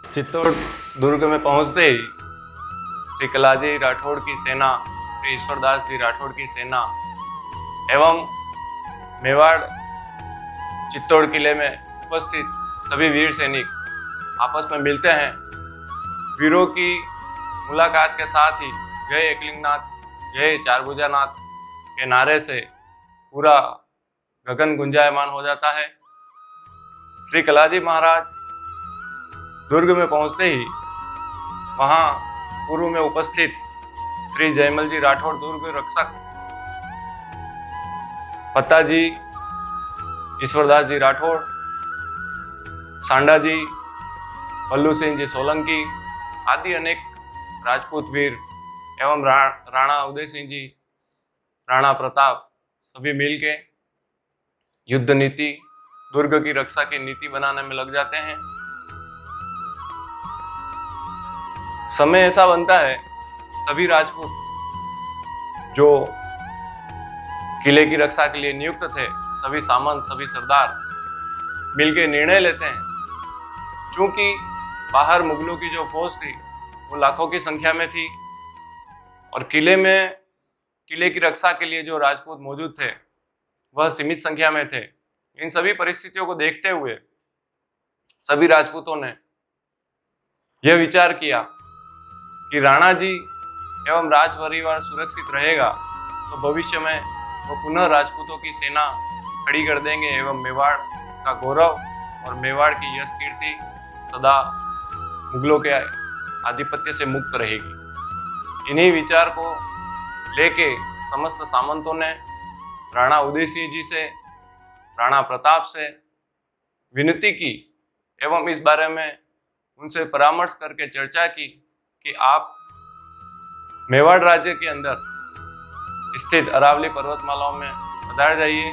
चित्तौड़ दुर्ग में पहुंचते ही श्री कलाजी राठौड़ की सेना, श्री ईश्वरदास जी राठौड़ की सेना एवं मेवाड़ चित्तौड़ किले में उपस्थित सभी वीर सैनिक आपस में मिलते हैं। वीरों की मुलाकात के साथ ही जय एकलिंगनाथ, जय चारभुजानाथ के नारे से पूरा गगन गुंजायमान हो जाता है। श्री कलाजी महाराज दुर्ग में पहुंचते ही वहां पूर्व में उपस्थित श्री जयमल जी राठौड़ दुर्ग रक्षक, पत्ता जी, ईश्वरदास जी राठौड़, सांडा जी, भल्लू सिंह जी सोलंकी आदि अनेक राजपूत वीर एवं राणा उदय सिंह जी, राणा प्रताप सभी मिलके युद्ध नीति, दुर्ग की रक्षा की नीति बनाने में लग जाते हैं। समय ऐसा बनता है, सभी राजपूत जो किले की रक्षा के लिए नियुक्त थे, सभी सामंत, सभी सरदार मिलकर निर्णय लेते हैं। चूंकि बाहर मुगलों की जो फौज थी वो लाखों की संख्या में थी और किले की रक्षा के लिए जो राजपूत मौजूद थे वह सीमित संख्या में थे। इन सभी परिस्थितियों को देखते हुए सभी राजपूतों ने यह विचार किया कि राणा जी एवं राज परिवार सुरक्षित रहेगा तो भविष्य में वो पुनः राजपूतों की सेना खड़ी कर देंगे एवं मेवाड़ का गौरव और मेवाड़ की यश कीर्ति सदा मुगलों के आधिपत्य से मुक्त रहेगी। इन्हीं विचार को लेके समस्त सामंतों ने राणा उदय सिंह जी से, राणा प्रताप से विनती की एवं इस बारे में उनसे परामर्श करके चर्चा की कि आप मेवाड़ राज्य के अंदर स्थित अरावली पर्वतमालाओं में पधार जाइए।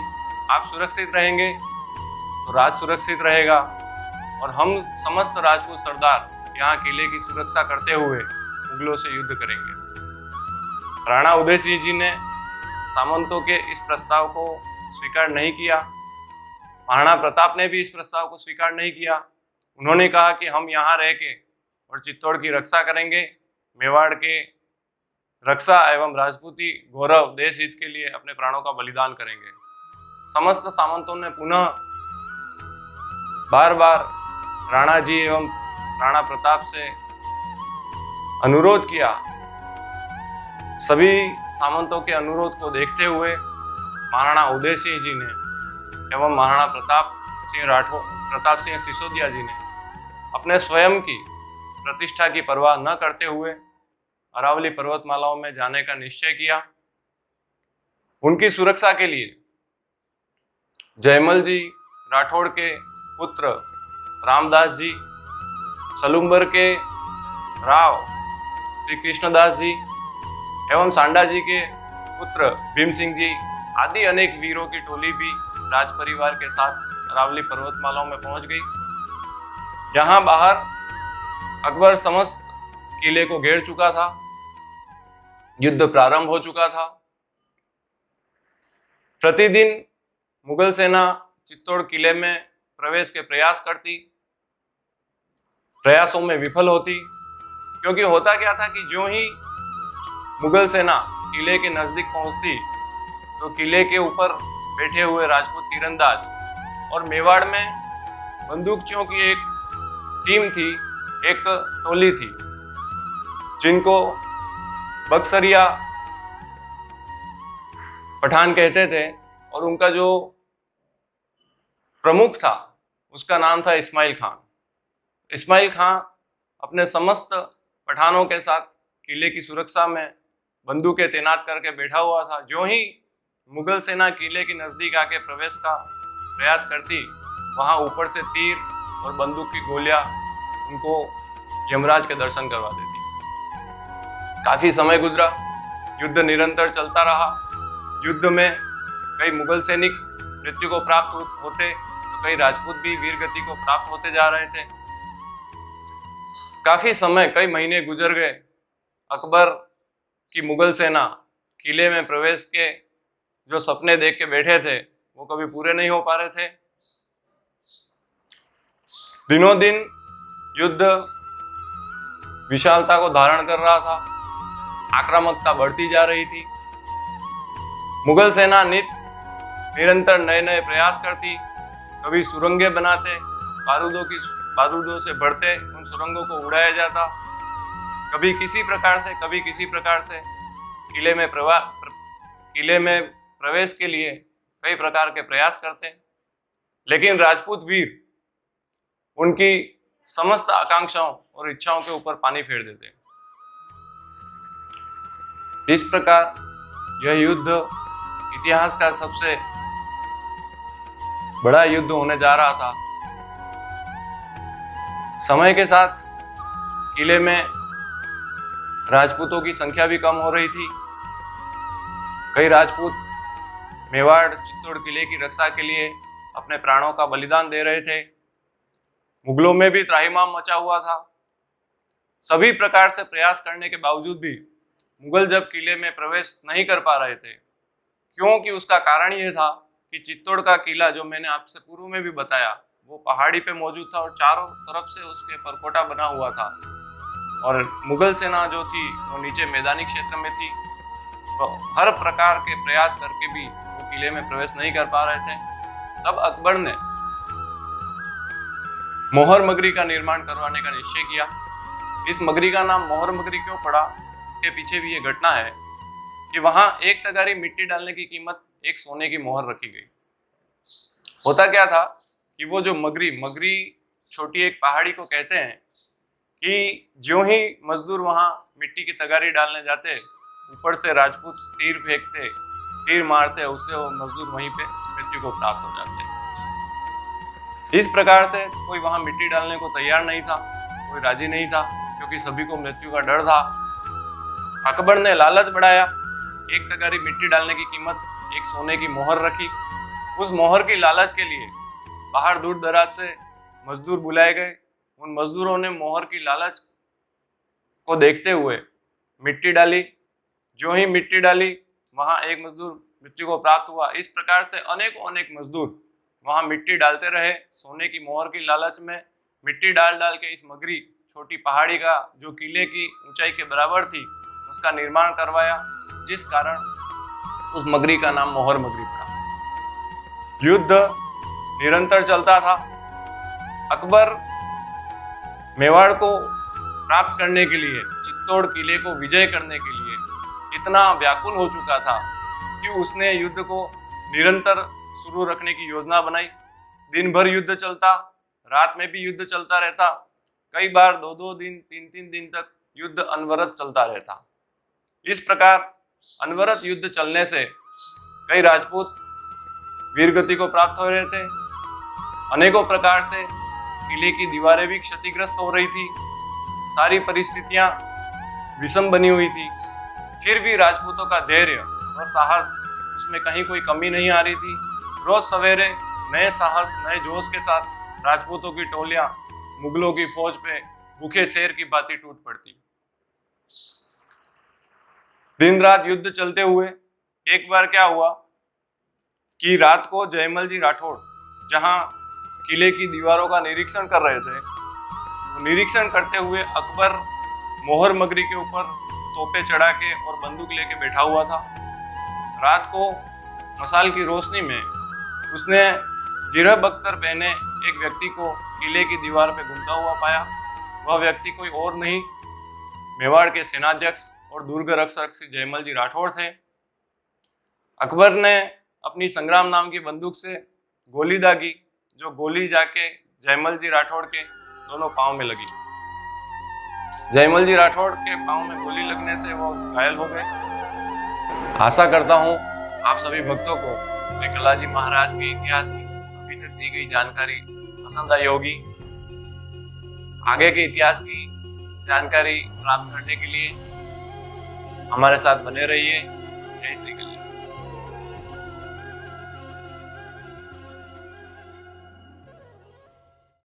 आप सुरक्षित रहेंगे तो राज सुरक्षित रहेगा और हम समस्त राजपूत सरदार यहाँ किले की सुरक्षा करते हुए मुगलों से युद्ध करेंगे। राणा उदय सिंह जी ने सामंतों के इस प्रस्ताव को स्वीकार नहीं किया। महाराणा प्रताप ने भी इस प्रस्ताव को स्वीकार नहीं किया। उन्होंने कहा कि हम यहाँ रह के और चित्तौड़ की रक्षा करेंगे, मेवाड़ के रक्षा एवं राजपूती गौरव देश हित के लिए अपने प्राणों का बलिदान करेंगे। समस्त सामंतों ने पुनः बार बार राणा जी एवं राणा प्रताप से अनुरोध किया। सभी सामंतों के अनुरोध को देखते हुए महाराणा उदय सिंह जी ने एवं महाराणा प्रताप सिंह सिसोदिया जी ने अपने स्वयं की प्रतिष्ठा की परवाह न करते हुए अरावली पर्वतमालाओं में जाने का निश्चय किया। उनकी सुरक्षा के लिए जयमल जी राठौड़ के पुत्र रामदास जी, सलुम्बर के राव श्री कृष्णदास जी एवं सांडा जी के पुत्र भीम सिंह जी आदि अनेक वीरों की टोली भी राज परिवार के साथ अरावली पर्वतमालाओं में पहुंच गई। यहाँ बाहर अकबर समस्त किले को घेर चुका था, युद्ध प्रारंभ हो चुका था। प्रतिदिन मुगल सेना चित्तौड़ किले में प्रवेश के प्रयास करती, प्रयासों में विफल होती, क्योंकि होता क्या था कि जो ही मुगल सेना किले के नजदीक पहुंचती तो किले के ऊपर बैठे हुए राजपूत तीरंदाज और मेवाड़ में बंदूकचियों की एक टीम थी, एक टोली थी, जिनको बक्सरिया पठान कहते थे और उनका जो प्रमुख था उसका नाम था इस्माइल खान। इस्माइल खान अपने समस्त पठानों के साथ किले की सुरक्षा में बंदूकें तैनात करके बैठा हुआ था। जो ही मुगल सेना किले के नजदीक आके प्रवेश का प्रयास करती, वहां ऊपर से तीर और बंदूक की गोलियां उनको यमराज के दर्शन करवा देती। काफी समय गुजरा, युद्ध निरंतर चलता रहा। युद्ध में कई मुगल सैनिक मृत्यु को प्राप्त होते तो कई राजपूत भी वीरगति को प्राप्त होते जा रहे थे। काफी समय, कई महीने गुजर गए। अकबर की मुगल सेना किले में प्रवेश के जो सपने देख के बैठे थे वो कभी पूरे नहीं हो पा रहे थे। दिनों दिन युद्ध विशालता को धारण कर रहा था। आक्रामकता बढ़ती जा रही थी। मुगल सेना निरंतर नए नए प्रयास करती। कभी सुरंगें बनाते, बारूदों से बढ़ते उन सुरंगों को उड़ाया जाता। कभी किसी प्रकार से किले में प्रवेश के लिए कई प्रकार के प्रयास करते। लेकिन राजपूत वीर उनकी समस्त आकांक्षाओं और इच्छाओं के ऊपर पानी फेर देते। इस प्रकार यह युद्ध इतिहास का सबसे बड़ा युद्ध होने जा रहा था। समय के साथ किले में राजपूतों की संख्या भी कम हो रही थी। कई राजपूत मेवाड़ चित्तौड़ किले की रक्षा के लिए अपने प्राणों का बलिदान दे रहे थे। मुगलों में भी त्राहिमाम मचा हुआ था। सभी प्रकार से प्रयास करने के बावजूद भी मुगल जब किले में प्रवेश नहीं कर पा रहे थे, क्योंकि उसका कारण यह था कि चित्तौड़ का किला, जो मैंने आपसे पूर्व में भी बताया, वो पहाड़ी पे मौजूद था और चारों तरफ से उसके परकोटा बना हुआ था। और मुगल सेना जो थी वो नीचे मैदानी क्षेत्र में थी। तो हर प्रकार के प्रयास करके भी वो किले में प्रवेश नहीं कर पा रहे थे। तब अकबर ने मोहर मगरी का निर्माण करवाने का निश्चय किया। इस मगरी का नाम मोहर मगरी क्यों पड़ा, इसके पीछे भी ये घटना है कि वहां एक तगारी मिट्टी डालने की कीमत एक सोने की मोहर रखी गई। होता क्या था कि वो जो मगरी छोटी एक पहाड़ी को कहते हैं कि ज्यों ही मजदूर वहां मिट्टी की तगारी डालने जाते, ऊपर से राजपूत तीर मारते, उससे वो मजदूर वहीं पे मृत्यु को प्राप्त हो जाते। इस प्रकार से कोई वहां मिट्टी डालने को तैयार नहीं था, कोई राजी नहीं था, क्योंकि सभी को मृत्यु का डर था। अकबर ने लालच बढ़ाया। एक तगारी मिट्टी डालने की कीमत एक सोने की मोहर रखी। उस मोहर की लालच के लिए बाहर दूर दराज से मजदूर बुलाए गए। उन मजदूरों ने मोहर की लालच को देखते हुए मिट्टी डाली। जो ही मिट्टी डाली, वहां एक मजदूर मृत्यु को प्राप्त हुआ। इस प्रकार से अनेक मजदूर वहां मिट्टी डालते रहे। सोने की मोहर की लालच में मिट्टी डाल के इस मगरी छोटी पहाड़ी का, जो किले की ऊंचाई के बराबर थी, उसका निर्माण करवाया, जिस कारण उस मगरी का नाम मोहर मगरी पड़ा। युद्ध निरंतर चलता था। अकबर मेवाड़ को प्राप्त करने के लिए, चित्तौड़ किले को विजय करने के लिए इतना व्याकुल हो चुका था कि उसने युद्ध को निरंतर शुरू रखने की योजना बनाई। दिन भर युद्ध चलता, रात में भी युद्ध चलता रहता। कई बार 2-2 दिन, 3-3 दिन तक युद्ध अनवरत चलता रहता। इस प्रकार अनवरत युद्ध चलने से कई राजपूत वीरगति को प्राप्त हो रहे थे। अनेकों प्रकार से किले की दीवारें भी क्षतिग्रस्त हो रही थी। सारी परिस्थितियां विषम बनी हुई थी। फिर भी राजपूतों का धैर्य और साहस, उसमें कहीं कोई कमी नहीं आ रही थी। रोज सवेरे नए साहस, नए जोश के साथ राजपूतों की टोलियां मुगलों की फौज पे भूखे शेर की भांति टूट पड़ती। दिन रात युद्ध चलते हुए एक बार क्या हुआ कि रात को जयमल जी राठौड़ जहां किले की दीवारों का निरीक्षण कर रहे थे, तो निरीक्षण करते हुए अकबर मोहर मगरी के ऊपर तोपे चढ़ा के और बंदूक लेके बैठा हुआ था। रात को मसाल की रोशनी में उसने जिरह बख्तर पहने एक व्यक्ति को किले की दीवार पे घूमता हुआ पाया। वह व्यक्ति कोई और नहीं, मेवाड़ के सेनाध्यक्ष और दुर्ग रक्षक श्री जयमल जी राठौड़ थे। अकबर ने अपनी संग्राम नाम की बंदूक से गोली दागी, जो गोली जाके जयमल जी राठौड़ के दोनों पांव में लगी। जयमल जी राठौड़ के पांव में गोली लगने से वो घायल हो गए। आशा करता हूं आप सभी भक्तों को श्री कलाजी महाराज के इतिहास की अभी तक दी गई जानकारी पसंद आई होगी। आगे के इतिहास की जानकारी प्राप्त करने के लिए हमारे साथ बने रहिए। जय श्री कल्याण।